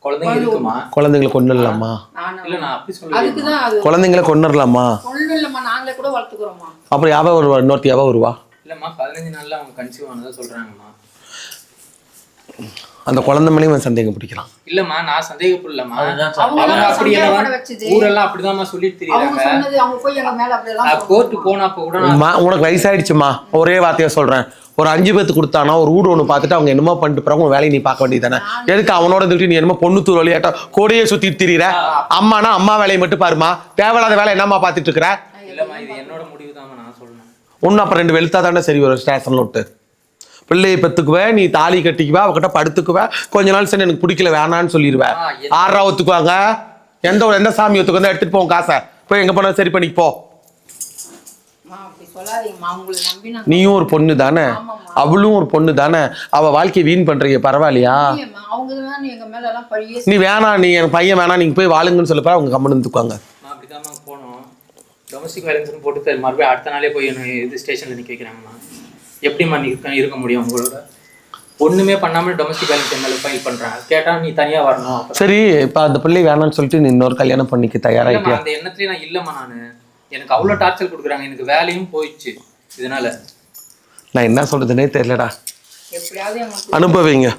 குழந்தைங்க இருக்குமா? குழந்தைங்களை கொண்டுடலாமா? இல்ல நான் அப்படி சொல்றேன். குழந்தைங்களை கொண்டுடலாமா? நாங்களே கூட வளர்த்துக்கிறோமா. அப்புறம் யாவ வருவா? இன்னொருத்தி யாவ வருவா? இல்லம்மா 15 நாள்ல அவங்க கன்சீவ் ஆனதா சொல்றாங்கம்மா. அந்த குழந்தை மேலேயும் சந்தேகம் பிடிக்கலாம். இல்லம்மா நான் சந்தேகப்படலம்மா. அவங்க அப்படி ஊரெல்லாம் அப்படிதாம்மா சொல்லிட்டு தெரியுறாங்க. அவங்க போய் எங்க மேல அப்படியெல்லாம் கோர்ட்டு போனப்ப கூட உனக்கு வயசாயிடுச்சுமா, ஒரே வார்த்தையா சொல்றேன். ஒரு 5 பேத்து கொடுத்தானா ஒரு வீடு ஒன்று பார்த்துட்டு அவங்க என்னமோ பண்ணிட்டு போறாங்க, உன் வேலையை நீ பார்க்க வேண்டியது தானே. எதுக்கு அவனோட இருந்துட்டு நீ என்னமோ பொண்ணு தூர் வழியாட்ட கோடையே சுத்திட்டு திரியிற? அம்மானா அம்மா வேலையை மட்டும் பாருமா, தேவையில்லாத வேலை என்னம்மா பார்த்துட்டு இருக்கிற? இல்லம்மா இது என்னோட முடிவு தான் நான் சொல்றேன். ஒன்னும் அப்புறம் 2 வெளுத்தா தானே சரி வரும். ஸ்டேஷன்ல விட்டு பிள்ளையை பெற்றுக்குவேன், நீ தாலி கட்டிக்குவா, அவகிட்ட படுத்துக்குவேன், கொஞ்ச நாள் சரி எனக்கு பிடிக்கல வேணான்னு சொல்லிடுவேன். 6 ஒத்துக்குவாங்க. எந்த சாமி ஒத்துக்கு எடுத்துட்டு போவோம் காசை போய் எங்க போனா சரி பண்ணிக்கு போ. நீயும் ஒரு பொண்ணு தானே, அவளும் ஒரு பொண்ணு தானே, அவ வாழ்க்கையை வீண் பண்றீங்க பரவாயில்லையா? நீ வேணாம், நீ என் பையன் வேணாம், நீங்க போய் வாழுங்கன்னு சொல்லப்ப அவங்க கம்மனு தூக்குவாங்க. அப்படிதான் போனோம். டொமஸ்டிக் வயலன்ஸ் போட்டு மறுபடியும் அடுத்த நாளே போய் இது ஸ்டேஷன்ல நிக்க வைக்கிறாங்கம்மா. எப்படிம்மா நீ இருக்க முடியும் உங்களோட? ஒண்ணுமே பண்ணாம டொமஸ்டிக் வயலன்ஸ் மேல ஃபைல் பண்றாங்க. கேட்டா நீ தனியா வரணும். சரி, இப்ப அந்த பிள்ளை வேணாம்னு சொல்லிட்டு நீ இன்னொரு கல்யாணம் பண்ணிக்க தயாராகிட்டியா? அந்த எண்ணத்துலயே நான் இல்லம்மா. எனக்கு அவ்வளவு டார்ச்சர் கொடுக்குறாங்க, எனக்கு வேலையும் போயிடுச்சு இதனால. நான் என்ன சொல்றதுன்னே தெரியலடா. அனுபவிங்க.